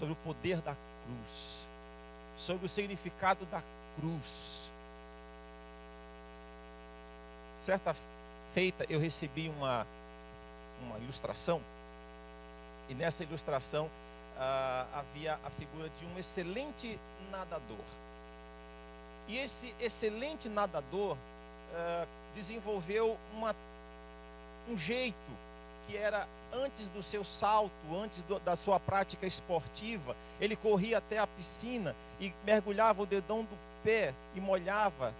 sobre o poder da cruz, sobre o significado da cruz. Certa feita eu recebi uma ilustração, e nessa ilustração havia a figura de um excelente nadador. E esse excelente nadador desenvolveu um jeito que era, antes do seu salto, antes da sua prática esportiva, ele corria até a piscina e mergulhava o dedão do pé e molhava.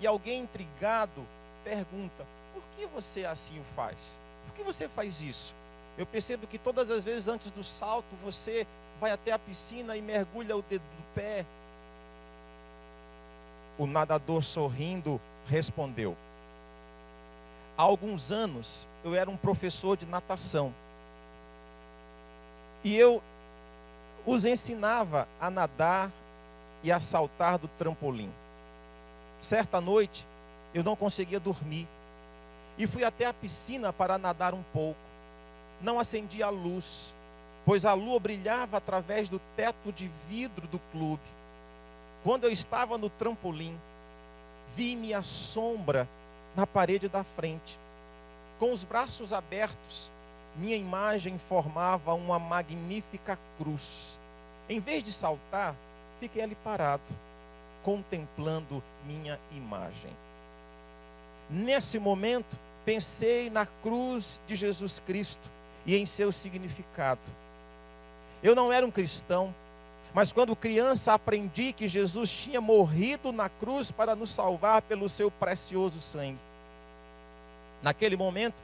E alguém intrigado pergunta: por que você assim o faz? Por que você faz isso? Eu percebo que todas as vezes antes do salto você vai até a piscina e mergulha o dedo do pé. O nadador, sorrindo, respondeu: há alguns anos eu era um professor de natação e eu os ensinava a nadar e a saltar do trampolim. Certa noite eu não conseguia dormir e fui até a piscina para nadar um pouco. Não acendia a luz, pois a lua brilhava através do teto de vidro do clube. Quando eu estava no trampolim, vi minha sombra na parede da frente. Com os braços abertos, minha imagem formava uma magnífica cruz. Em vez de saltar, fiquei ali parado, contemplando minha imagem. Nesse momento, pensei na cruz de Jesus Cristo e em seu significado. Eu não era um cristão, mas quando criança aprendi que Jesus tinha morrido na cruz para nos salvar pelo seu precioso sangue. Naquele momento,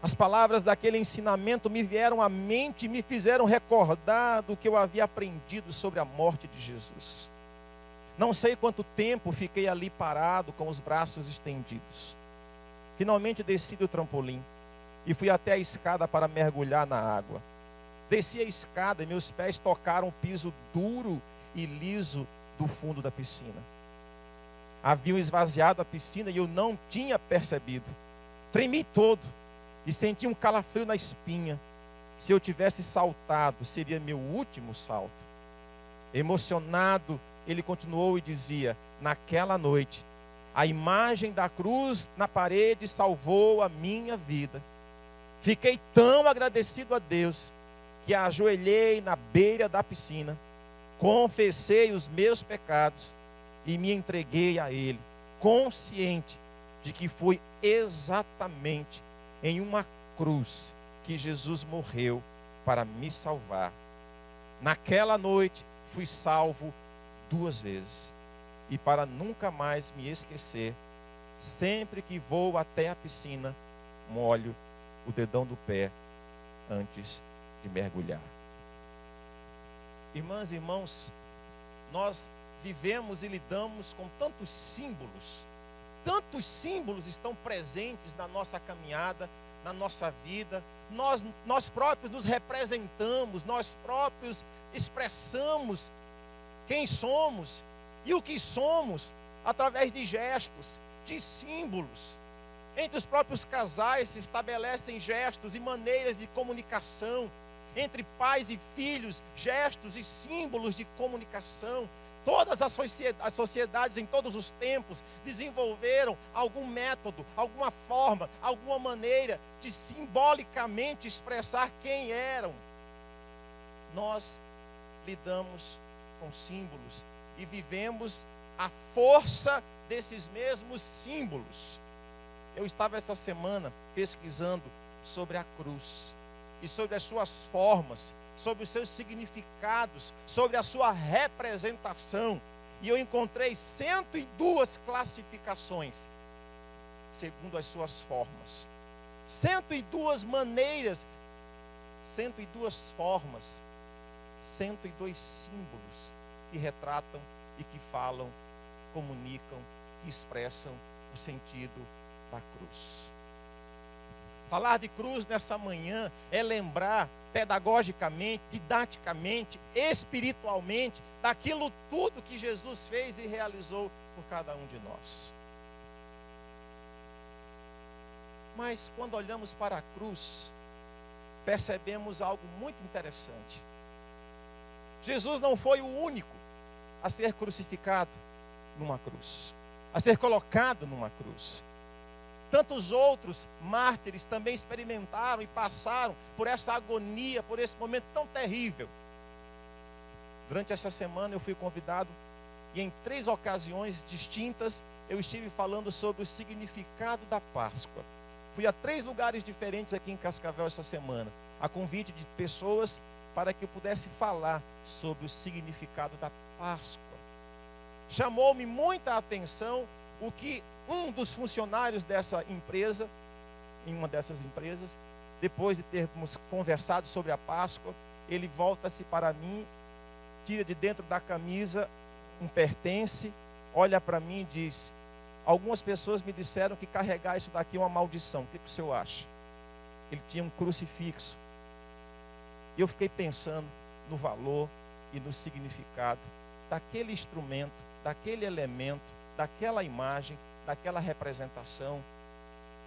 as palavras daquele ensinamento me vieram à mente e me fizeram recordar do que eu havia aprendido sobre a morte de Jesus. Não sei quanto tempo fiquei ali parado com os braços estendidos. Finalmente desci do trampolim e fui até a escada para mergulhar na água. Desci a escada e meus pés tocaram o piso duro e liso do fundo da piscina. Haviam esvaziado a piscina e eu não tinha percebido. Tremi todo e senti um calafrio na espinha. Se eu tivesse saltado, seria meu último salto. Emocionado, ele continuou e dizia: naquela noite, a imagem da cruz na parede salvou a minha vida. Fiquei tão agradecido a Deus que ajoelhei na beira da piscina, confessei os meus pecados e me entreguei a Ele, consciente de que foi exatamente em uma cruz que Jesus morreu para me salvar. Naquela noite fui salvo 2 vezes. E para nunca mais me esquecer, sempre que vou até a piscina, molho o dedão do pé antes de mergulhar. Irmãs e irmãos, nós vivemos e lidamos com tantos símbolos estão presentes na nossa caminhada, na nossa vida. Nós próprios nos representamos, nós próprios expressamos quem somos e o que somos através de gestos, de símbolos. Entre os próprios casais se estabelecem gestos e maneiras de comunicação. Entre pais e filhos, gestos e símbolos de comunicação. Todas as sociedades em todos os tempos desenvolveram algum método, alguma forma, alguma maneira de simbolicamente expressar quem eram. Nós lidamos com símbolos e vivemos a força desses mesmos símbolos. Eu estava essa semana pesquisando sobre a cruz e sobre as suas formas, sobre os seus significados, sobre a sua representação. E eu encontrei 102 classificações, segundo as suas formas. 102 maneiras, 102 formas, 102 símbolos que retratam e que falam, comunicam, que expressam o sentido da cruz. Falar de cruz nessa manhã é lembrar pedagogicamente, didaticamente, espiritualmente, daquilo tudo que Jesus fez e realizou por cada um de nós. Mas quando olhamos para a cruz, percebemos algo muito interessante. Jesus não foi o único a ser crucificado numa cruz, a ser colocado numa cruz. Tantos outros mártires também experimentaram e passaram por essa agonia, por esse momento tão terrível. Durante essa semana eu fui convidado e em 3 ocasiões distintas eu estive falando sobre o significado da Páscoa. Fui a 3 lugares diferentes aqui em Cascavel essa semana, a convite de pessoas para que eu pudesse falar sobre o significado da Páscoa. Chamou-me muita atenção o que um dos funcionários dessa empresa, em uma dessas empresas, depois de termos conversado sobre a Páscoa, ele volta-se para mim, tira de dentro da camisa um pertence, olha para mim e diz: algumas pessoas me disseram que carregar isso daqui é uma maldição. O que o senhor acha? Ele tinha um crucifixo. E eu fiquei pensando no valor e no significado daquele instrumento, daquele elemento, daquela imagem, daquela representação,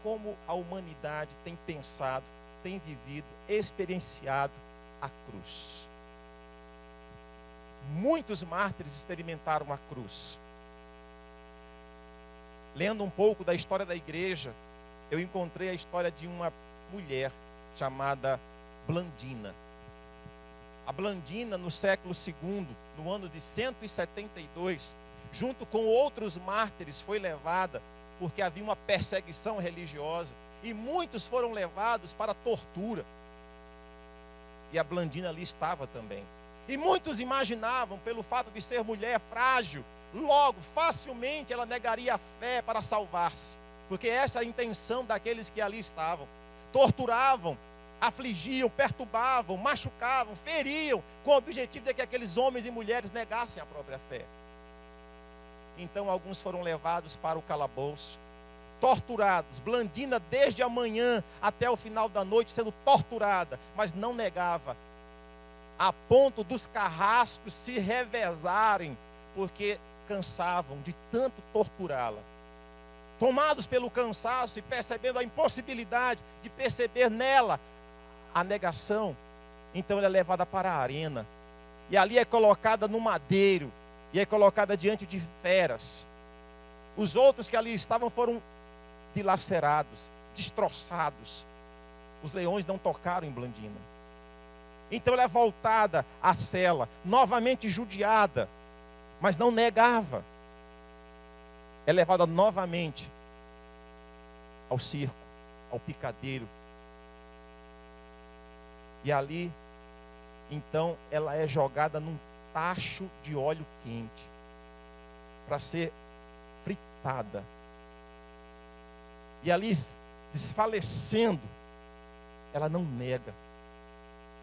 como a humanidade tem pensado, tem vivido, experienciado a cruz. Muitos mártires experimentaram a cruz. Lendo um pouco da história da igreja, eu encontrei a história de uma mulher chamada Blandina. A Blandina, no século II, no ano de 172, junto com outros mártires, foi levada porque havia uma perseguição religiosa e muitos foram levados para a tortura. E a Blandina ali estava também. E muitos imaginavam, pelo fato de ser mulher frágil, logo, facilmente ela negaria a fé para salvar-se, porque essa era a intenção daqueles que ali estavam. Torturavam, afligiam, perturbavam, machucavam, feriam, com o objetivo de que aqueles homens e mulheres negassem a própria fé. Então alguns foram levados para o calabouço, torturados. Blandina desde a manhã até o final da noite sendo torturada, mas não negava, a ponto dos carrascos se revezarem, porque cansavam de tanto torturá-la. Tomados pelo cansaço e percebendo a impossibilidade de perceber nela a negação, então ela é levada para a arena, e ali é colocada no madeiro, e é colocada diante de feras. Os outros que ali estavam foram dilacerados, destroçados. Os leões não tocaram em Blandina. Então ela é voltada à cela, novamente judiada, mas não negava. É levada novamente ao circo, ao picadeiro. E ali, então, ela é jogada num tacho de óleo quente para ser fritada. E ali, desfalecendo, ela não nega.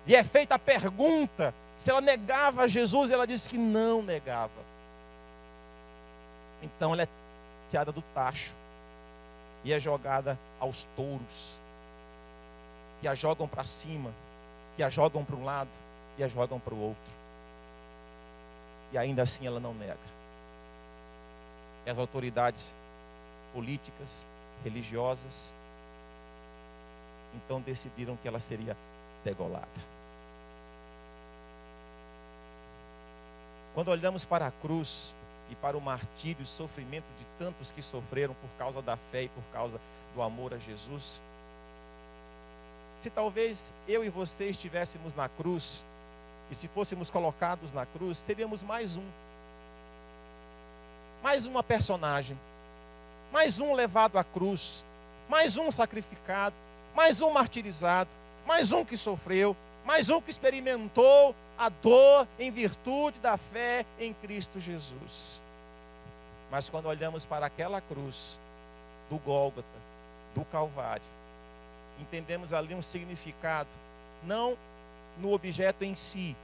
E é feita a pergunta se ela negava Jesus, ela disse que não negava. Então ela é tirada do tacho e é jogada aos touros, que a jogam para cima, que a jogam para um lado e a jogam para o outro. E ainda assim ela não nega. E as autoridades políticas, religiosas, então decidiram que ela seria degolada. Quando olhamos para a cruz e para o martírio e sofrimento de tantos que sofreram por causa da fé e por causa do amor a Jesus, se talvez eu e você estivéssemos na cruz, e se fôssemos colocados na cruz, seríamos mais uma personagem, mais um levado à cruz, mais um sacrificado, mais um martirizado, mais um que sofreu, mais um que experimentou a dor em virtude da fé em Cristo Jesus. Mas quando olhamos para aquela cruz do Gólgota, do Calvário, entendemos ali um significado, não no objeto em si,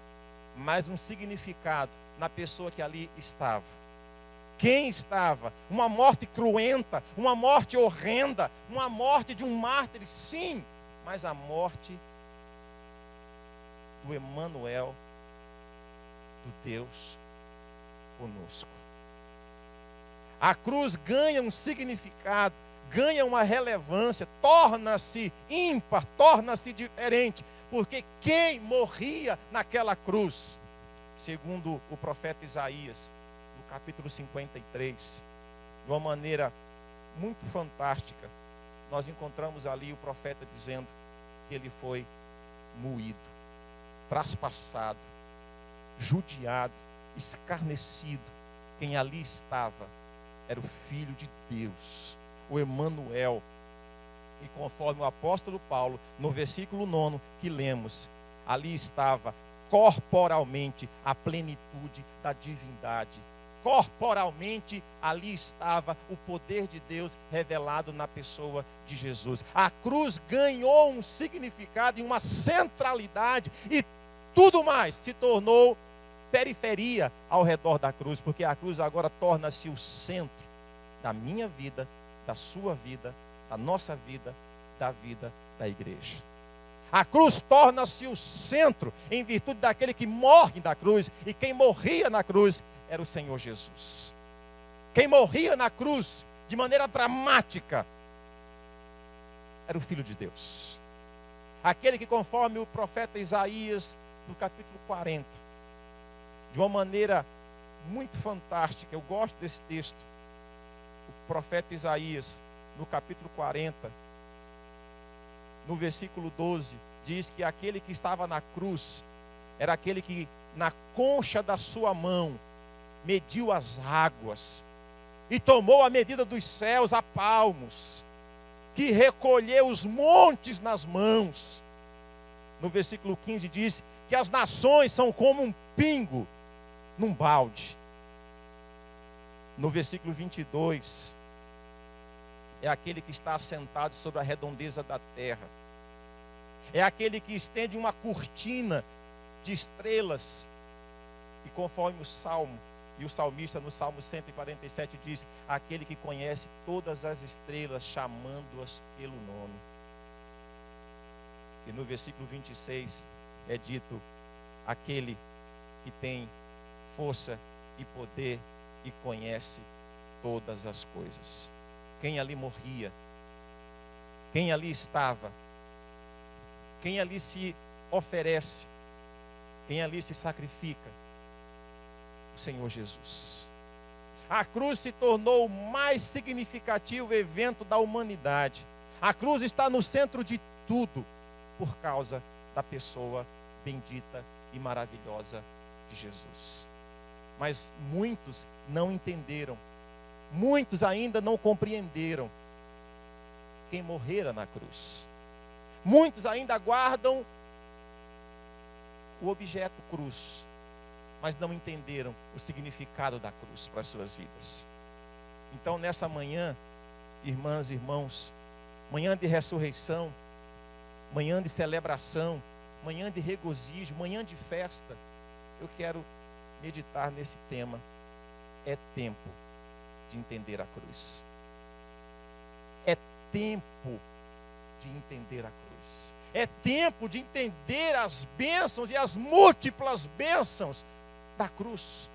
mas um significado na pessoa que ali estava. Quem estava? Uma morte cruenta, uma morte horrenda, uma morte de um mártir, sim, mas a morte do Emanuel, do Deus conosco. A cruz ganha um significado, ganha uma relevância, torna-se ímpar, torna-se diferente, porque quem morria naquela cruz? segundo o profeta Isaías, no capítulo 53, de uma maneira muito fantástica, nós encontramos ali o profeta dizendo que ele foi moído, traspassado, judiado, escarnecido. Quem ali estava era o Filho de Deus, o Emanuel. E conforme o apóstolo Paulo, no versículo 9 que lemos, ali estava corporalmente a plenitude da divindade. Corporalmente ali estava o poder de Deus revelado na pessoa de Jesus. A cruz ganhou um significado e uma centralidade, e tudo mais se tornou periferia ao redor da cruz, porque a cruz agora torna-se o centro da minha vida, da sua vida, da nossa vida, da vida da igreja. A cruz torna-se o centro em virtude daquele que morre na cruz, e quem morria na cruz era o Senhor Jesus. Quem morria na cruz de maneira dramática era o Filho de Deus. Aquele que, conforme o profeta Isaías, no capítulo 40, de uma maneira muito fantástica, eu gosto desse texto, o profeta Isaías, no capítulo 40, no versículo 12, diz que aquele que estava na cruz era aquele que na concha da sua mão mediu as águas e tomou a medida dos céus a palmos, que recolheu os montes nas mãos. No versículo 15 diz que as nações são como um pingo num balde. No versículo 22, é aquele que está assentado sobre a redondeza da terra. É aquele que estende uma cortina de estrelas. E conforme o Salmo, e o salmista no Salmo 147 diz, aquele que conhece todas as estrelas, chamando-as pelo nome. E no versículo 26 é dito, aquele que tem força e poder e conhece todas as coisas. Quem ali morria, quem ali estava, quem ali se oferece, quem ali se sacrifica, o Senhor Jesus. A cruz se tornou o mais significativo evento da humanidade. A cruz está no centro de tudo, por causa da pessoa bendita e maravilhosa de Jesus. Mas muitos não entenderam, muitos ainda não compreenderam quem morrera na cruz. Muitos ainda guardam o objeto cruz, mas não entenderam o significado da cruz para as suas vidas. Então, nessa manhã, irmãs e irmãos, manhã de ressurreição, manhã de celebração, manhã de regozijo, manhã de festa, eu quero meditar nesse tema. É tempo de entender a cruz. É tempo de entender a cruz. É tempo de entender as bênçãos e as múltiplas bênçãos da cruz.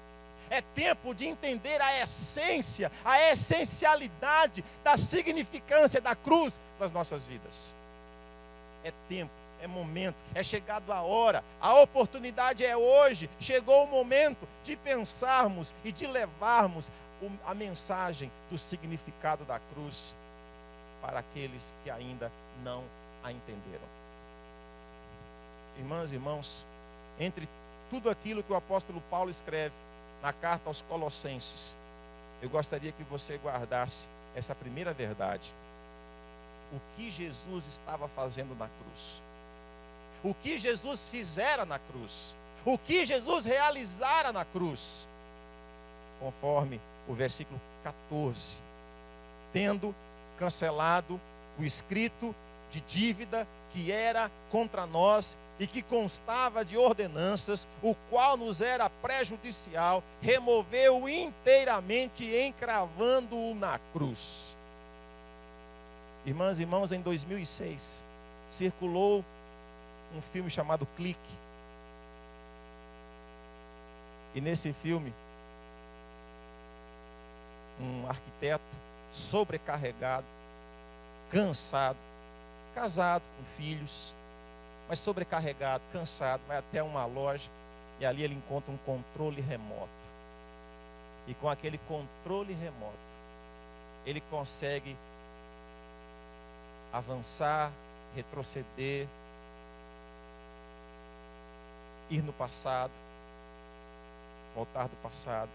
É tempo de entender a essência, a essencialidade da significância da cruz nas nossas vidas. É tempo, é momento, é chegado a hora, a oportunidade é hoje. Chegou o momento de pensarmos e de levarmos a mensagem do significado da cruz para aqueles que ainda não a entenderam. Irmãs e irmãos, entre tudo aquilo que o apóstolo Paulo escreve na carta aos Colossenses, eu gostaria que você guardasse essa primeira verdade. O que Jesus estava fazendo na cruz. O que Jesus fizera na cruz. O que Jesus realizara na cruz. Conforme o versículo 14. Tendo cancelado o escrito de dívida que era contra nós e que constava de ordenanças, o qual nos era prejudicial, removeu inteiramente, encravando-o na cruz. Irmãs e irmãos, em 2006, circulou um filme chamado Clique. E nesse filme, um arquiteto sobrecarregado, cansado, casado com filhos, mas sobrecarregado, cansado, vai até uma loja E ali ele encontra um controle remoto. E com aquele controle remoto, ele consegue avançar, retroceder, ir no passado, voltar do passado.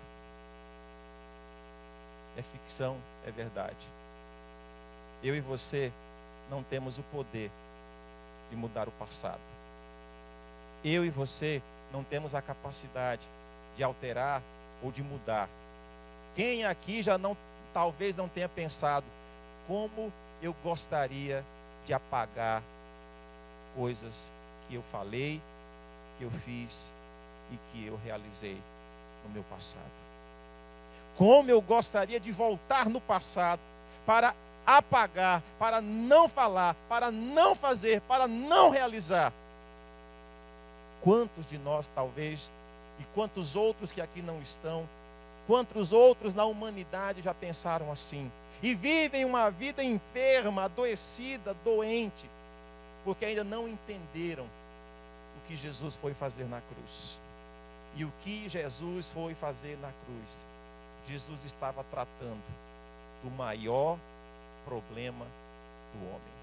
É ficção, é verdade. Eu e você não temos o poder de mudar o passado. Eu e você não temos a capacidade de alterar ou de mudar. Quem aqui já não, talvez não tenha pensado, como eu gostaria de apagar coisas que eu falei, que eu fiz e que eu realizei no meu passado. Como eu gostaria de voltar no passado para apagar, para não falar, para não fazer, para não realizar. Quantos de nós talvez, e quantos outros que aqui não estão, quantos outros na humanidade já pensaram assim? E vivem uma vida enferma, adoecida, doente, porque ainda não entenderam o que Jesus foi fazer na cruz. E o que Jesus foi fazer na cruz? Jesus estava tratando do maior problema do homem.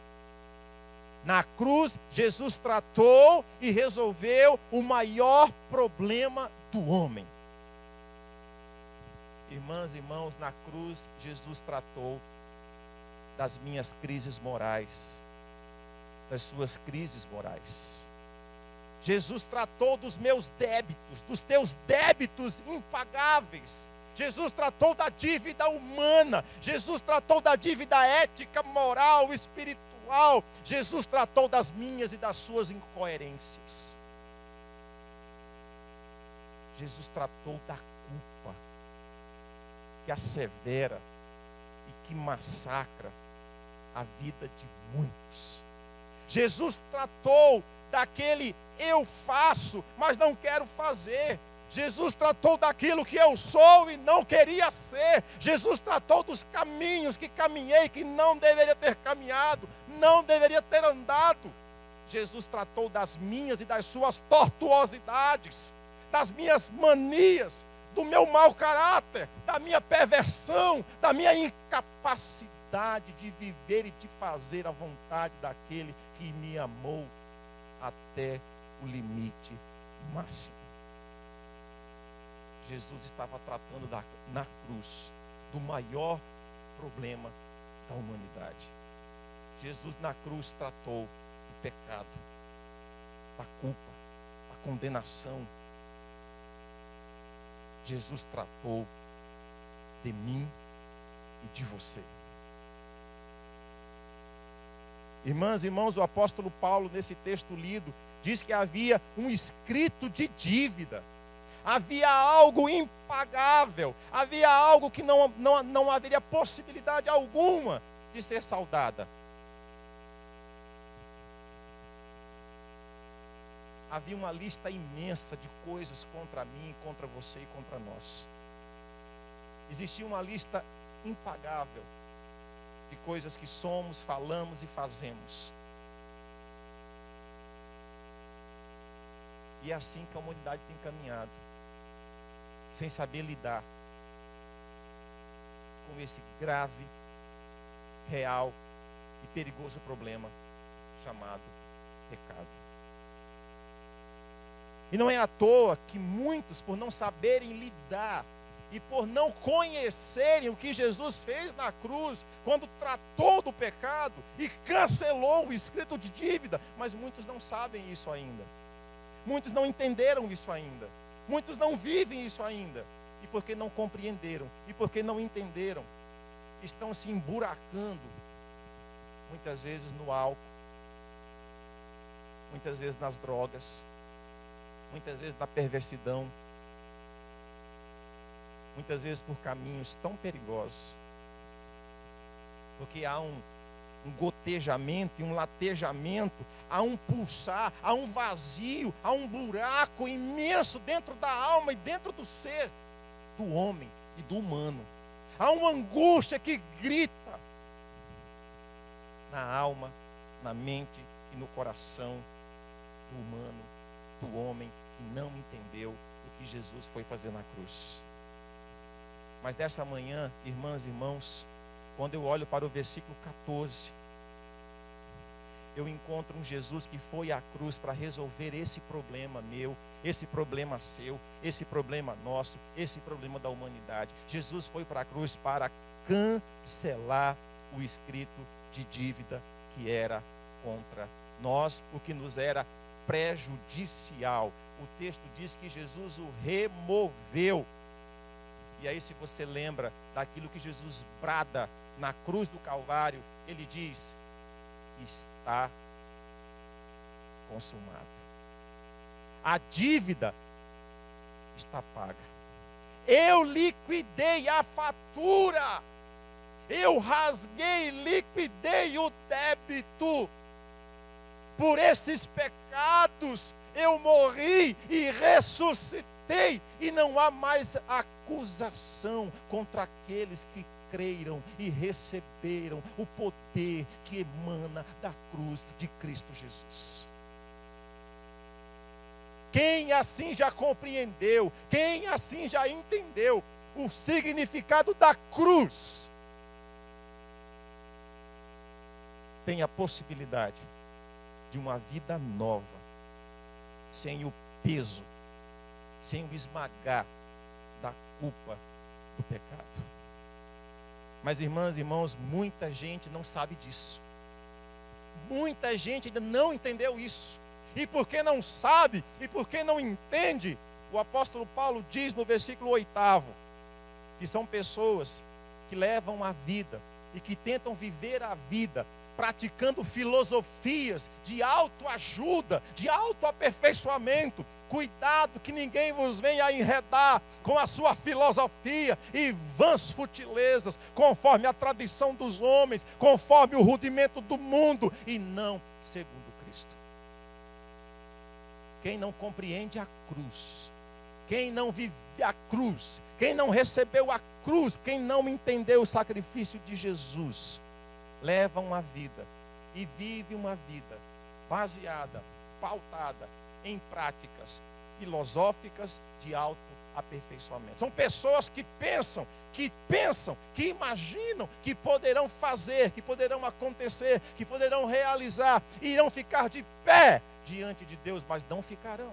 Na cruz, Jesus tratou e resolveu o maior problema do homem. Irmãs e irmãos, na cruz, Jesus tratou das minhas crises morais, das suas crises morais. Jesus tratou dos meus débitos, dos teus débitos impagáveis. Jesus tratou da dívida humana. Jesus tratou da dívida ética, moral, espiritual. Jesus tratou das minhas e das suas incoerências. Jesus tratou da culpa que assevera e que massacra a vida de muitos. Jesus tratou daquele eu faço, mas não quero fazer. Jesus tratou daquilo que eu sou e não queria ser. Jesus tratou dos caminhos que caminhei, que não deveria ter caminhado, não deveria ter andado. Jesus tratou das minhas e das suas tortuosidades, das minhas manias, do meu mau caráter, da minha perversão, da minha incapacidade de viver e de fazer a vontade daquele que me amou até o limite máximo. Jesus estava tratando na cruz do maior problema da humanidade. Jesus na cruz tratou do pecado, da culpa, da condenação. Jesus tratou de mim e de você. Irmãs e irmãos, o apóstolo Paulo, nesse texto lido, diz que havia um escrito de dívida. Havia algo impagável, havia algo que não haveria possibilidade alguma de ser saldada. Havia uma lista imensa de coisas contra mim, contra você e contra nós. Existia uma lista impagável de coisas que somos, falamos e fazemos. E é assim que a humanidade tem caminhado, sem saber lidar com esse grave, real e perigoso problema chamado pecado. E não é à toa que muitos, por não saberem lidar e por não conhecerem o que Jesus fez na cruz, quando tratou do pecado e cancelou o escrito de dívida, mas muitos não sabem isso ainda. Muitos não entenderam isso ainda. Muitos não vivem isso ainda. E porque não compreenderam, e porque não entenderam, estão se emburacando, muitas vezes no álcool, muitas vezes nas drogas, muitas vezes na perversidão, muitas vezes por caminhos tão perigosos. Porque há um gotejamento e um latejamento, há um pulsar, há um vazio, há um buraco imenso dentro da alma e dentro do ser do homem e do humano. Há uma angústia que grita na alma, na mente e no coração do humano, do homem que não entendeu o que Jesus foi fazer na cruz. Mas nessa manhã, irmãs e irmãos, quando eu olho para o versículo 14, eu encontro um Jesus que foi à cruz para resolver esse problema meu, esse problema seu, esse problema nosso, esse problema da humanidade. Jesus foi para a cruz para cancelar o escrito de dívida que era contra nós, o que nos era prejudicial. O texto diz que Jesus o removeu. E aí, se você lembra daquilo que Jesus brada na cruz do Calvário, ele diz: está consumado. A dívida está paga. Eu liquidei a fatura. Eu rasguei, liquidei o débito. Por esses pecados eu morri e ressuscitei. E não há mais acusação contra aqueles que creram e receberam o poder que emana da cruz de Cristo Jesus. Quem assim já compreendeu, quem assim já entendeu o significado da cruz, tem a possibilidade de uma vida nova, sem o peso, sem o esmagar da culpa do pecado. Mas, irmãs e irmãos, muita gente não sabe disso. Muita gente ainda não entendeu isso. E porque não sabe, e porque não entende, o apóstolo Paulo diz no versículo 8º, que são pessoas que levam a vida e que tentam viver a vida praticando filosofias de autoajuda, de autoaperfeiçoamento. Cuidado que ninguém vos venha enredar com a sua filosofia e vãs futilezas, conforme a tradição dos homens, conforme o rudimento do mundo, e não segundo Cristo. Quem não compreende a cruz, quem não vive a cruz, quem não recebeu a cruz, quem não entendeu o sacrifício de Jesus, leva uma vida e vive uma vida baseada, pautada em práticas filosóficas de autoaperfeiçoamento. São pessoas que pensam, que imaginam que poderão fazer, que poderão acontecer, que poderão realizar, irão ficar de pé diante de Deus, mas não ficarão.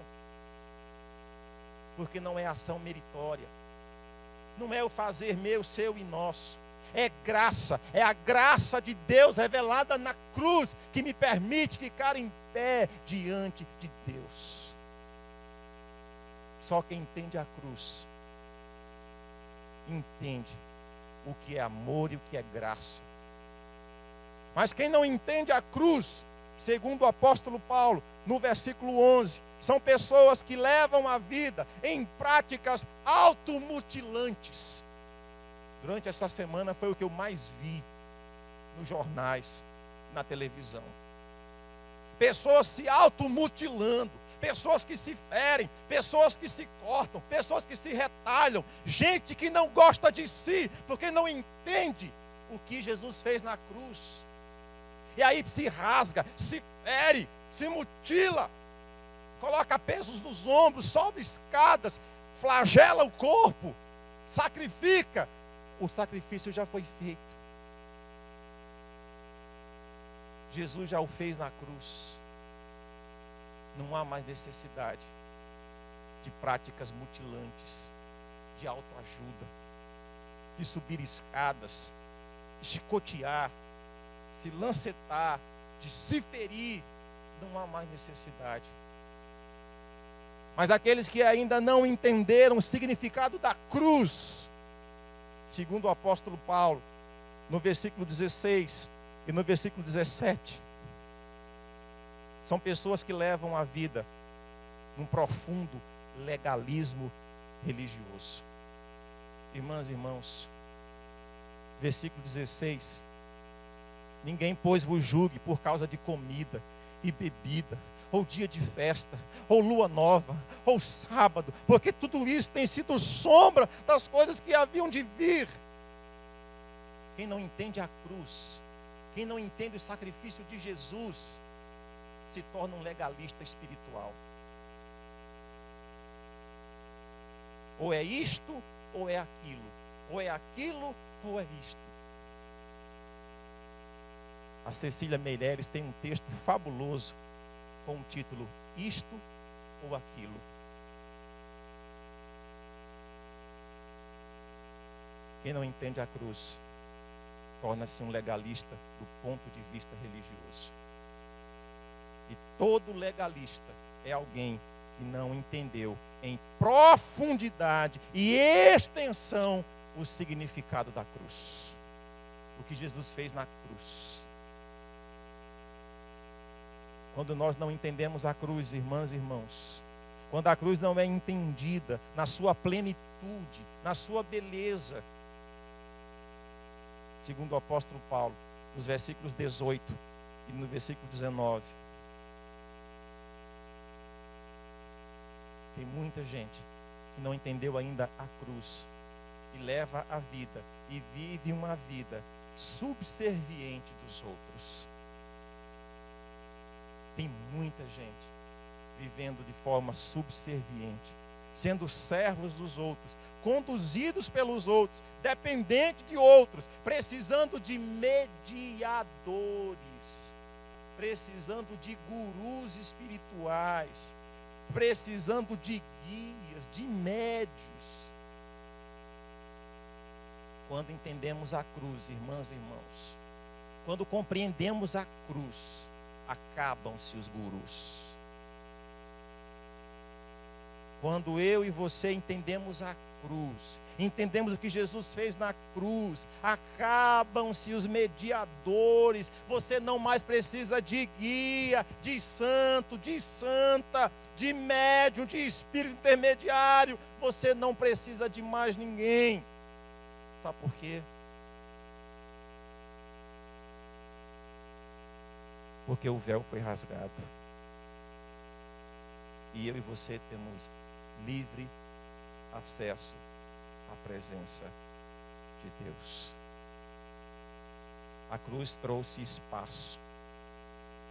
Porque não é ação meritória. Não é o fazer meu, seu e nosso. É graça, é a graça de Deus revelada na cruz que me permite ficar em pé diante de Deus. Só quem entende a cruz entende o que é amor e o que é graça. Mas quem não entende a cruz, segundo o apóstolo Paulo, no versículo 11, são pessoas que levam a vida em práticas automutilantes. Durante essa semana foi o que eu mais vi nos jornais, na televisão. Pessoas se automutilando, pessoas que se ferem, pessoas que se cortam, pessoas que se retalham, gente que não gosta de si, porque não entende o que Jesus fez na cruz. E aí se rasga, se fere, se mutila, coloca pesos nos ombros, sobe escadas, flagela o corpo, sacrifica. O sacrifício já foi feito. Jesus já o fez na cruz. Não há mais necessidade de práticas mutilantes, de autoajuda, de subir escadas, de chicotear, se lancetar, de se ferir. Não há mais necessidade. Mas aqueles que ainda não entenderam o significado da cruz, segundo o apóstolo Paulo, no versículo 16 e no versículo 17, são pessoas que levam a vida num profundo legalismo religioso. Irmãs e irmãos, versículo 16: ninguém, pois, vos julgue por causa de comida e bebida, ou dia de festa, ou lua nova, ou sábado, porque tudo isso tem sido sombra das coisas que haviam de vir. Quem não entende a cruz, quem não entende o sacrifício de Jesus, se torna um legalista espiritual. Ou é isto, ou é aquilo. Ou é aquilo, ou é isto. A Cecília Meirelles tem um texto fabuloso com o título Isto ou Aquilo. Quem não entende a cruz torna-se um legalista do ponto de vista religioso. E todo legalista é alguém que não entendeu em profundidade e extensão o significado da cruz. O que Jesus fez na cruz. Quando nós não entendemos a cruz, irmãs e irmãos, quando a cruz não é entendida na sua plenitude, na sua beleza, segundo o apóstolo Paulo, nos versículos 18 e no versículo 19, tem muita gente que não entendeu ainda a cruz e leva a vida e vive uma vida subserviente dos outros. Tem muita gente vivendo de forma subserviente, sendo servos dos outros, conduzidos pelos outros, dependente de outros, precisando de mediadores, precisando de gurus espirituais, precisando de guias, de médios. Quando entendemos a cruz, irmãs e irmãos, quando compreendemos a cruz, acabam-se os gurus. Quando eu e você entendemos a cruz, entendemos o que Jesus fez na cruz, acabam-se os mediadores. Você não mais precisa de guia, de santo, de santa, de médium, de espírito intermediário. Você não precisa de mais ninguém. Sabe por quê? Porque o véu foi rasgado. E eu e você temos livre acesso à presença de Deus. A cruz trouxe espaço.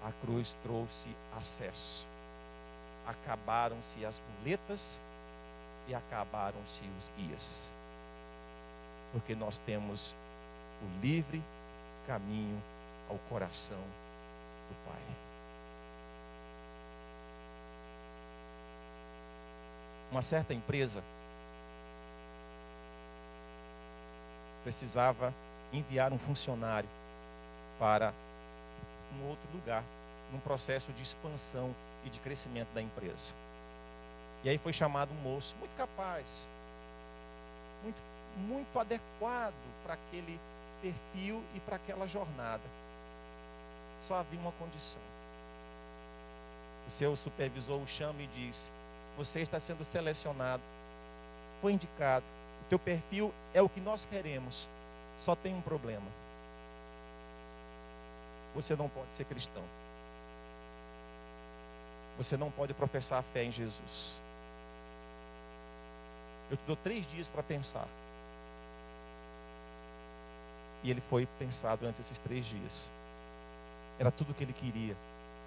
A cruz trouxe acesso. Acabaram-se as muletas e acabaram-se os guias. Porque nós temos o livre caminho ao coração do Pai. Uma certa empresa precisava enviar um funcionário para um outro lugar, num processo de expansão e de crescimento da empresa. E aí foi chamado um moço muito capaz, muito adequado para aquele perfil e para aquela jornada. Só havia uma condição. O seu supervisor o chama e diz: você está sendo selecionado, foi indicado, o teu perfil é o que nós queremos, só tem um problema. Você não pode ser cristão. Você não pode professar a fé em Jesus. Eu te dou 3 dias para pensar. E ele foi pensar durante esses 3 dias. Era tudo o que ele queria.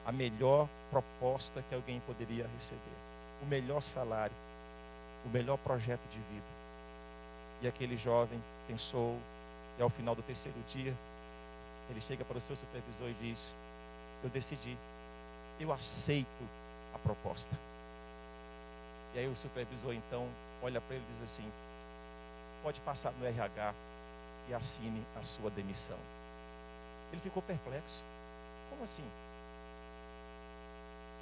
A melhor proposta que alguém poderia receber. O melhor salário. O melhor projeto de vida. E aquele jovem pensou. E ao final do 3º dia, ele chega para o seu supervisor e diz: eu decidi. Eu aceito a proposta. E aí o supervisor então olha para ele e diz assim: pode passar no RH e assine a sua demissão. Ele ficou perplexo. Como assim?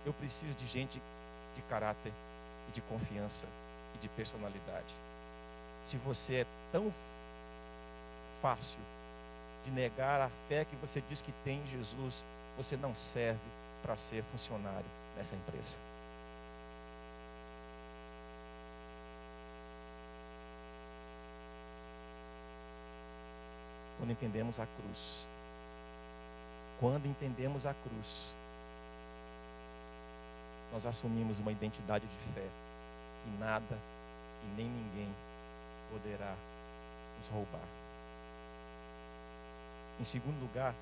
Eu preciso de gente de caráter e de confiança e de personalidade. Se você é tão fácil de negar a fé que você diz que tem em Jesus, você não serve para ser funcionário nessa empresa. Quando entendemos a cruz, nós assumimos uma identidade de fé que nada e nem ninguém poderá nos roubar. Em segundo lugar,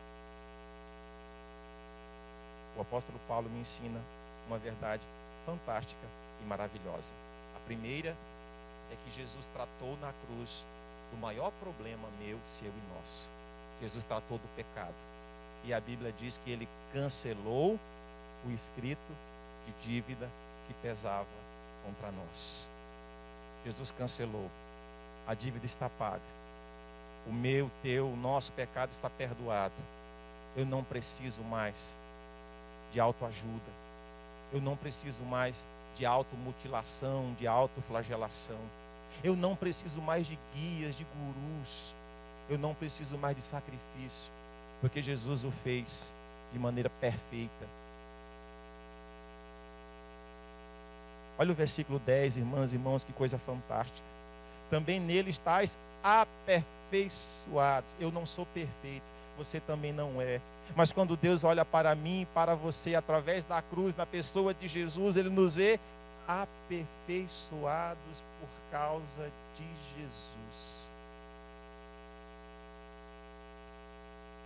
o apóstolo Paulo me ensina uma verdade fantástica e maravilhosa. A primeira é que Jesus tratou na cruz do maior problema meu, seu e nosso. Jesus tratou do pecado. E a Bíblia diz que ele cancelou o escrito de dívida que pesava contra nós. Jesus cancelou. A dívida está paga. O meu, teu, o nosso pecado está perdoado. Eu não preciso mais de autoajuda. Eu não preciso mais de automutilação, de autoflagelação. Eu não preciso mais de guias, de gurus. Eu não preciso mais de sacrifício, porque Jesus o fez de maneira perfeita. Olha o versículo 10, irmãs e irmãos, que coisa fantástica. Também nele estáis aperfeiçoados. Eu não sou perfeito, você também não é. Mas quando Deus olha para mim e para você, através da cruz, na pessoa de Jesus, Ele nos vê aperfeiçoados por causa de Jesus.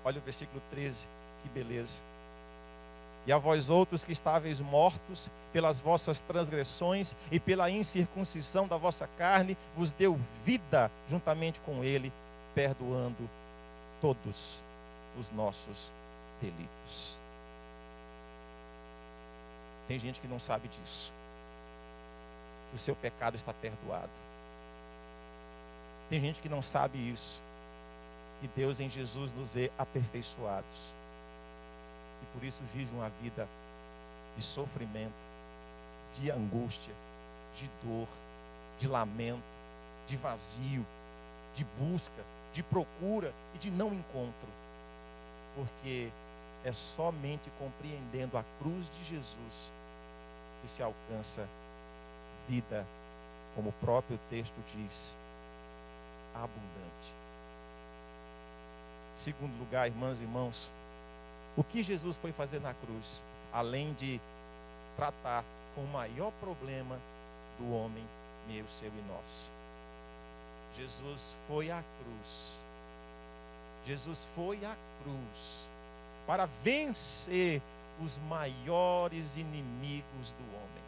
Olha o versículo 13, que beleza. E a vós outros que estáveis mortos pelas vossas transgressões e pela incircuncisão da vossa carne, vos deu vida juntamente com ele, perdoando todos os nossos delitos. Tem gente que não sabe disso, que o seu pecado está perdoado. Tem gente que não sabe isso, que Deus em Jesus nos vê aperfeiçoados. E por isso vive uma vida de sofrimento, de angústia, de dor, de lamento, de vazio, de busca, de procura e de não encontro. Porque é somente compreendendo a cruz de Jesus que se alcança vida, como o próprio texto diz, abundante. Em segundo lugar, irmãs e irmãos, o que Jesus foi fazer na cruz, além de tratar com o maior problema do homem, meu, seu e nosso? Jesus foi à cruz. Jesus foi à cruz para vencer os maiores inimigos do homem.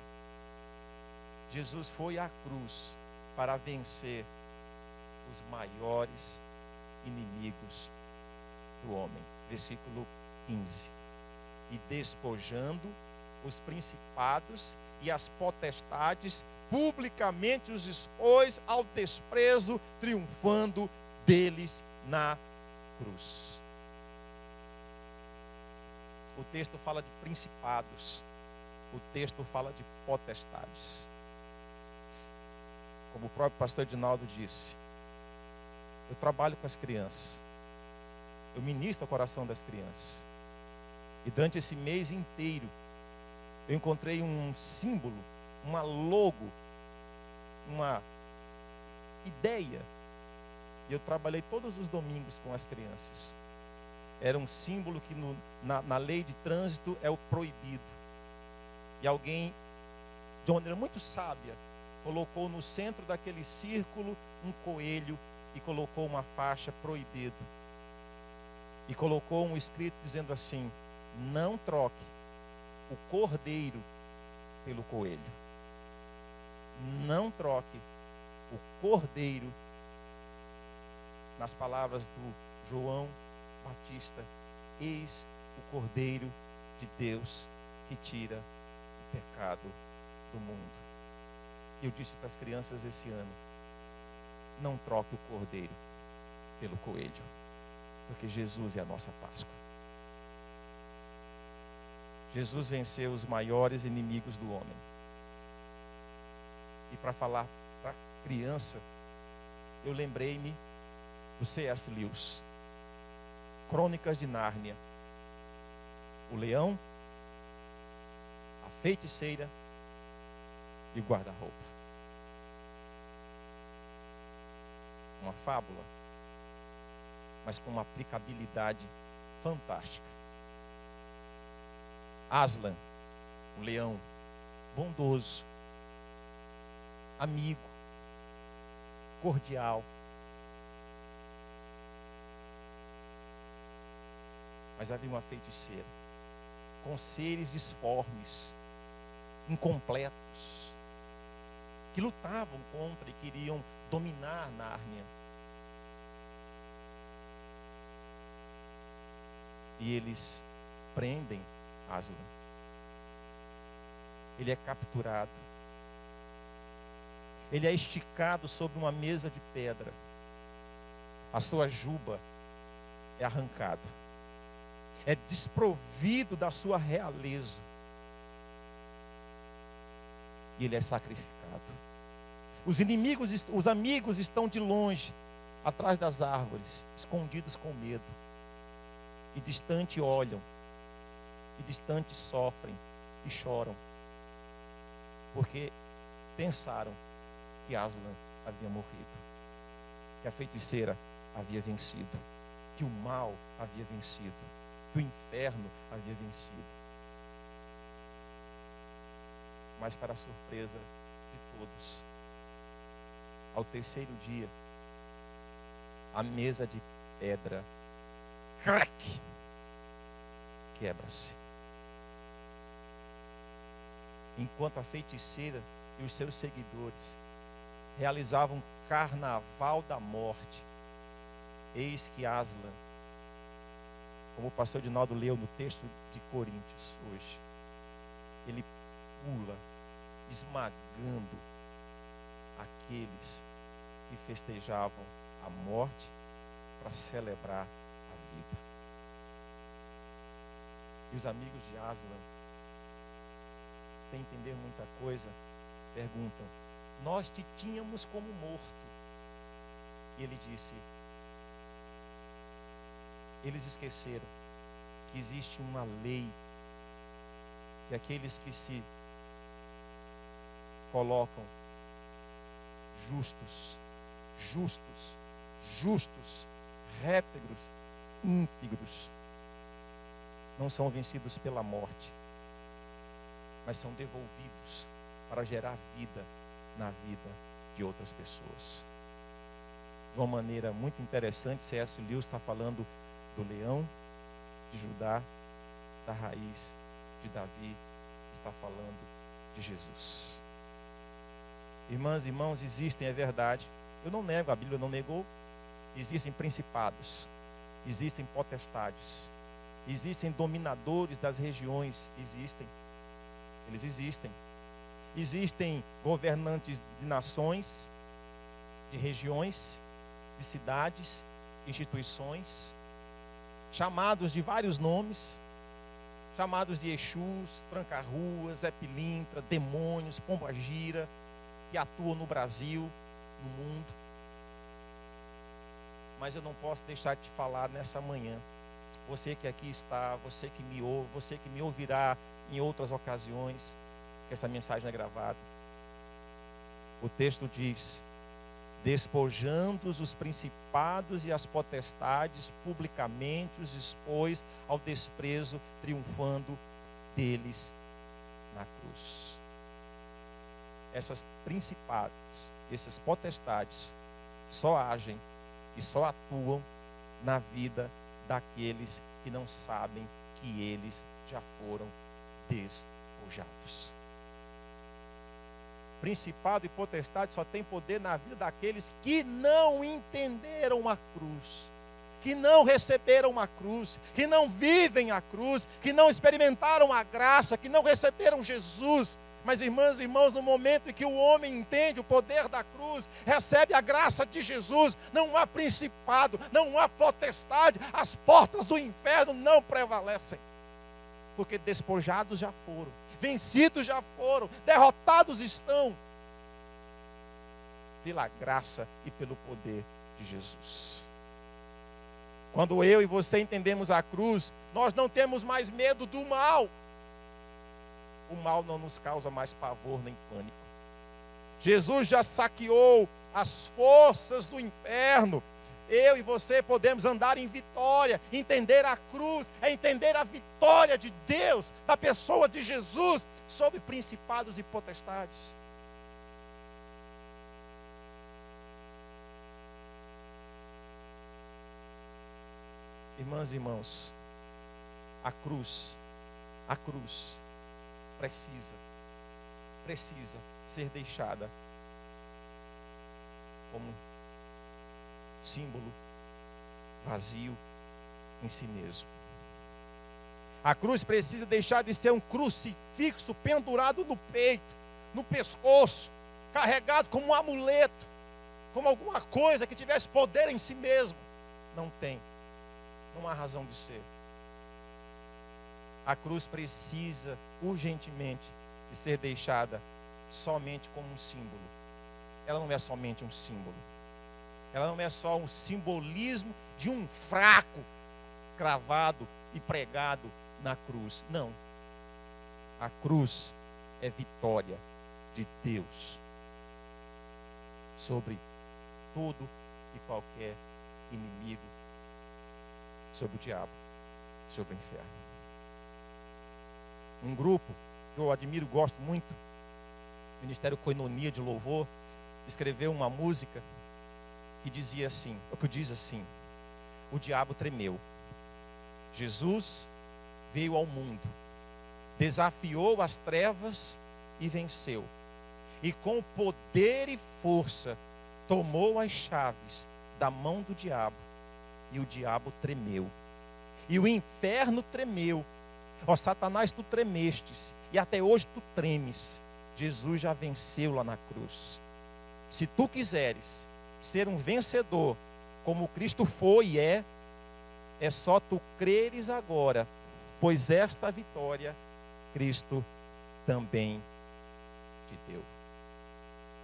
Jesus foi à cruz para vencer os maiores inimigos do homem. Versículo 15. E despojando os principados e as potestades, publicamente os expôs ao desprezo, triunfando deles na cruz. O texto fala de principados, o texto fala de potestades. Como o próprio pastor Edinaldo disse, eu trabalho com as crianças, eu ministro ao coração das crianças. E durante esse mês inteiro, eu encontrei um símbolo, uma logo, uma ideia. E eu trabalhei todos os domingos com as crianças. Era um símbolo que na lei de trânsito é o proibido. E alguém, de uma maneira muito sábia, colocou no centro daquele círculo um coelho e colocou uma faixa proibido. E colocou um escrito dizendo assim: não troque o cordeiro pelo coelho. Não troque o cordeiro, nas palavras do João Batista, eis o cordeiro de Deus que tira o pecado do mundo. Eu disse para as crianças esse ano: não troque o cordeiro pelo coelho, porque Jesus é a nossa Páscoa. Jesus venceu os maiores inimigos do homem. E para falar para criança, eu lembrei-me do C.S. Lewis, Crônicas de Nárnia. O leão, a feiticeira e o guarda-roupa. Uma fábula, mas com uma aplicabilidade fantástica. Aslan, o leão, bondoso, amigo, cordial. Mas havia uma feiticeira, com seres disformes, incompletos, que lutavam contra e queriam dominar Nárnia. E eles prendem Aslan. Ele é capturado. Ele é esticado sobre uma mesa de pedra. A sua juba é arrancada. É desprovido da sua realeza. E ele é sacrificado. Os amigos estão de longe, atrás das árvores, escondidos com medo. E distante olham. E distante sofrem e choram. Porque pensaram que Aslan havia morrido. Que a feiticeira havia vencido. Que o mal havia vencido. Que o inferno havia vencido. Mas para a surpresa de todos, ao terceiro dia, a mesa de pedra, crack, quebra-se. Enquanto a feiticeira e os seus seguidores realizavam um carnaval da morte, eis que Aslan, como o pastor Edinaldo leu no texto de Coríntios hoje, ele pula, esmagando aqueles que festejavam a morte para celebrar a vida. E os amigos de Aslan, sem entender muita coisa, perguntam: nós te tínhamos como morto. E ele disse: eles esqueceram que existe uma lei, que aqueles que se colocam justos, rétegros, íntegros, não são vencidos pela morte, mas são devolvidos para gerar vida na vida de outras pessoas. De uma maneira muito interessante, C.S. Lewis está falando do leão de Judá, da raiz de Davi, está falando de Jesus. Irmãs e irmãos, existem, é verdade, eu não nego, a Bíblia não negou, existem principados, existem potestades, existem dominadores das regiões, eles existem. Existem governantes de nações, de regiões, de cidades, instituições, chamados de vários nomes, chamados de Exus, tranca-ruas, Zé Pilintra, demônios, pombagira, que atuam no Brasil, no mundo. Mas eu não posso deixar de te falar nessa manhã. Você que aqui está, você que me ouve, você que me ouvirá em outras ocasiões, que essa mensagem é gravada. O texto diz: despojando-os os principados e as potestades, publicamente os expôs ao desprezo, triunfando deles na cruz. Essas principados, essas potestades, só agem e só atuam na vida daqueles que não sabem que eles já foram despojados. Principado e potestade só tem poder na vida daqueles que não entenderam a cruz, que não receberam a cruz, que não vivem a cruz, que não experimentaram a graça, que não receberam Jesus. Mas, irmãs e irmãos, no momento em que o homem entende o poder da cruz, recebe a graça de Jesus, não há principado, não há potestade, as portas do inferno não prevalecem. Porque despojados já foram, vencidos já foram, derrotados estão pela graça e pelo poder de Jesus. Quando eu e você entendemos a cruz, nós não temos mais medo do mal. O mal não nos causa mais pavor nem pânico. Jesus já saqueou as forças do inferno. Eu e você podemos andar em vitória. Entender a cruz é entender a vitória de Deus, da pessoa de Jesus, sobre principados e potestades. Irmãs e irmãos, a cruz precisa ser deixada como símbolo vazio em si mesmo. A cruz precisa deixar de ser um crucifixo pendurado no peito, no pescoço, carregado como um amuleto, como alguma coisa que tivesse poder em si mesmo. Não tem, não há razão de ser. A cruz precisa urgentemente de ser deixada somente como um símbolo. Ela não é somente um símbolo. Ela não é só um simbolismo de um fraco cravado e pregado na cruz. Não. A cruz é vitória de Deus sobre todo e qualquer inimigo, sobre o diabo, sobre o inferno. Um grupo que eu admiro, gosto muito, o Ministério Koinonia de Louvor, escreveu uma música que dizia assim, o que diz assim: o diabo tremeu, Jesus veio ao mundo, desafiou as trevas e venceu, e com poder e força tomou as chaves da mão do diabo, e o diabo tremeu, e o inferno tremeu. Ó Satanás, tu tremestes, e até hoje tu tremes. Jesus já venceu lá na cruz. Se tu quiseres ser um vencedor, como Cristo foi e é só tu creres agora, pois esta vitória Cristo também te deu.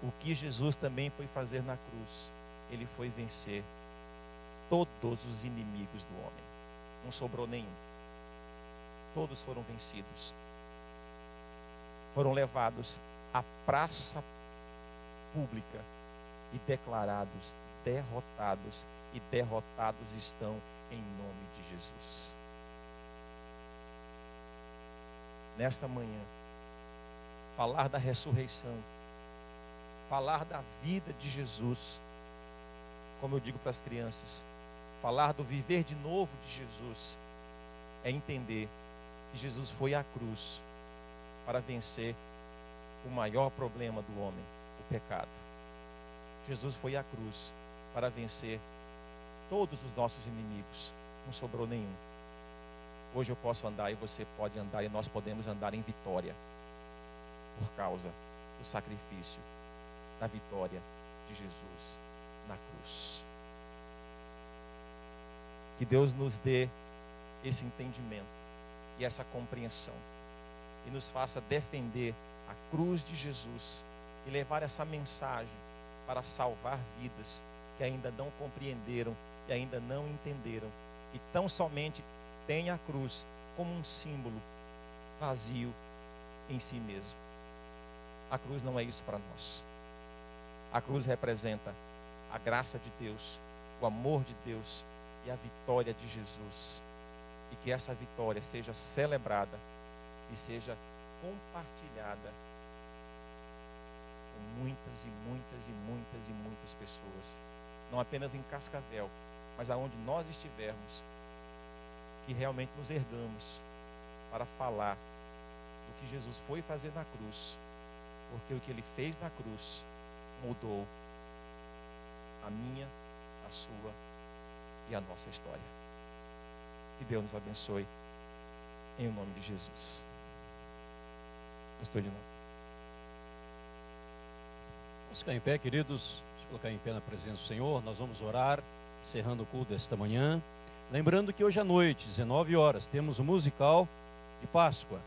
O que Jesus também foi fazer na cruz? Ele foi vencer todos os inimigos do homem. Não sobrou nenhum. Todos foram vencidos. Foram levados à praça pública e declarados derrotados. E derrotados estão em nome de Jesus. Nesta manhã, falar da ressurreição, falar da vida de Jesus, como eu digo para as crianças, falar do viver de novo de Jesus, é entender que Jesus foi à cruz para vencer o maior problema do homem, o pecado. Jesus foi à cruz para vencer todos os nossos inimigos, não sobrou nenhum. Hoje eu posso andar e você pode andar e nós podemos andar em vitória por causa do sacrifício, da vitória de Jesus na cruz. Que Deus nos dê esse entendimento e essa compreensão e nos faça defender a cruz de Jesus e levar essa mensagem para salvar vidas que ainda não compreenderam e ainda não entenderam e tão somente têm a cruz como um símbolo vazio em si mesmo. A cruz não é isso para nós. A cruz representa a graça de Deus, o amor de Deus e a vitória de Jesus. E que essa vitória seja celebrada e seja compartilhada com muitas e muitas e muitas e muitas pessoas. Não apenas em Cascavel, mas aonde nós estivermos, que realmente nos ergamos para falar do que Jesus foi fazer na cruz, porque o que Ele fez na cruz mudou a minha, a sua e a nossa história. Que Deus nos abençoe, em nome de Jesus. Pastor de novo. Vamos ficar em pé, queridos. Vamos colocar em pé na presença do Senhor. Nós vamos orar, encerrando o culto desta manhã. Lembrando que hoje à noite, 19 horas, temos o musical de Páscoa.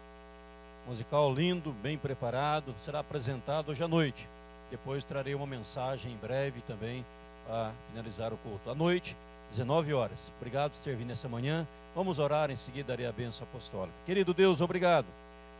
Musical lindo, bem preparado, será apresentado hoje à noite. Depois trarei uma mensagem em breve também para finalizar o culto. À noite, 19 horas. Obrigado por ter vindo essa manhã. Vamos orar, em seguida darei a bênção apostólica. Querido Deus, obrigado.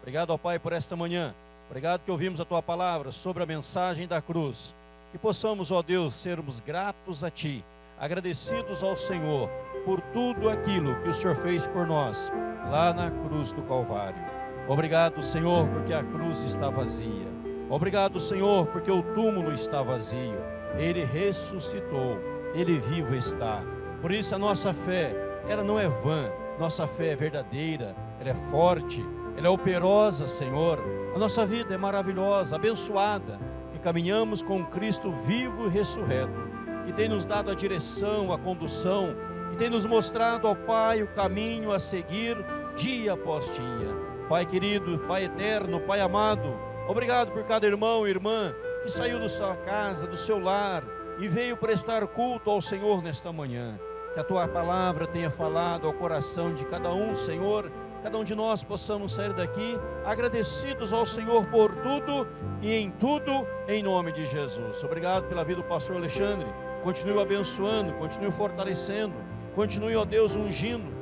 Obrigado ao Pai por esta manhã. Obrigado que ouvimos a Tua palavra sobre a mensagem da cruz. Que possamos, ó Deus, sermos gratos a Ti, agradecidos ao Senhor por tudo aquilo que o Senhor fez por nós, lá na cruz do Calvário. Obrigado, Senhor, porque a cruz está vazia. Obrigado, Senhor, porque o túmulo está vazio. Ele ressuscitou, Ele vivo está. Por isso a nossa fé, ela não é vã, nossa fé é verdadeira, ela é forte, ela é operosa, Senhor. A nossa vida é maravilhosa, abençoada. Que que caminhamos com Cristo vivo e ressurreto, que tem nos dado a direção, a condução, que tem nos mostrado ao Pai o caminho a seguir dia após dia. Pai querido, Pai eterno, Pai amado, obrigado por cada irmão e irmã que saiu da sua casa, do seu lar e veio prestar culto ao Senhor nesta manhã. Que a Tua palavra tenha falado ao coração de cada um, Senhor. Cada um de nós possamos sair daqui agradecidos ao Senhor por tudo e em tudo, em nome de Jesus. Obrigado pela vida do pastor Alexandre. Continue abençoando, continue fortalecendo, continue, ó Deus, ungindo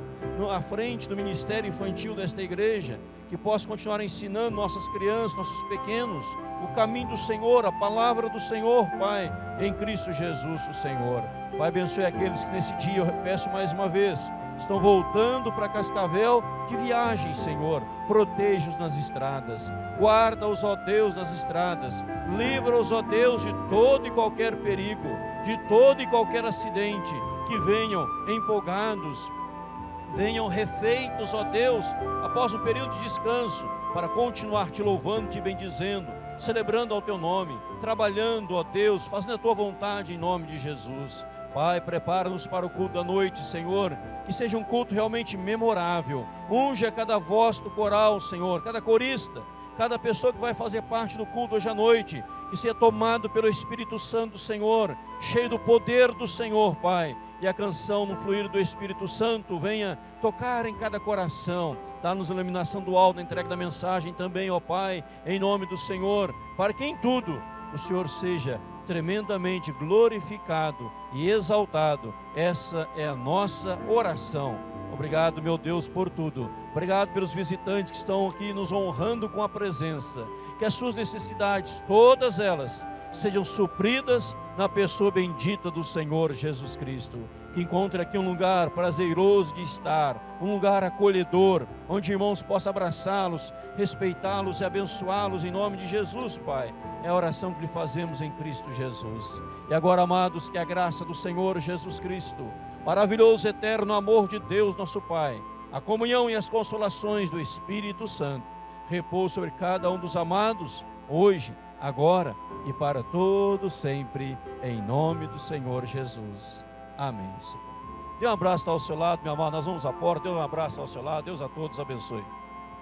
à frente do ministério infantil desta igreja, que possa continuar ensinando nossas crianças, nossos pequenos, o caminho do Senhor, a palavra do Senhor, Pai, em Cristo Jesus, o Senhor. Pai, abençoe aqueles que nesse dia, eu peço mais uma vez, estão voltando para Cascavel de viagem, Senhor. Proteja-os nas estradas, guarda-os, ó Deus, nas estradas, livra-os, ó Deus, de todo e qualquer perigo, de todo e qualquer acidente, que venham empolgados, venham refeitos, ó Deus, após um período de descanso, para continuar te louvando, te bendizendo, celebrando ao teu nome, trabalhando, ó Deus, fazendo a tua vontade em nome de Jesus. Pai, prepara-nos para o culto da noite, Senhor, que seja um culto realmente memorável. Unja cada voz do coral, Senhor, cada corista, cada pessoa que vai fazer parte do culto hoje à noite, que seja tomado pelo Espírito Santo do Senhor, cheio do poder do Senhor, Pai. E a canção no fluir do Espírito Santo venha tocar em cada coração. Dá-nos a iluminação do alto, a entrega da mensagem também, ó Pai, em nome do Senhor, para que em tudo o Senhor seja tremendamente glorificado e exaltado. Essa é a nossa oração. Obrigado, meu Deus, por tudo. Obrigado pelos visitantes que estão aqui nos honrando com a presença. Que as suas necessidades, todas elas, sejam supridas na pessoa bendita do Senhor Jesus Cristo. Que encontre aqui um lugar prazeroso de estar, um lugar acolhedor, onde irmãos possam abraçá-los, respeitá-los e abençoá-los em nome de Jesus, Pai. É a oração que lhe fazemos em Cristo Jesus. E agora, amados, que a graça do Senhor Jesus Cristo, maravilhoso eterno amor de Deus nosso Pai, a comunhão e as consolações do Espírito Santo, repouse sobre cada um dos amados, hoje, agora e para todo sempre, em nome do Senhor Jesus. Amém, Senhor. Dê um abraço ao seu lado, meu amado. Nós vamos à porta. Dê um abraço ao seu lado. Deus a todos abençoe.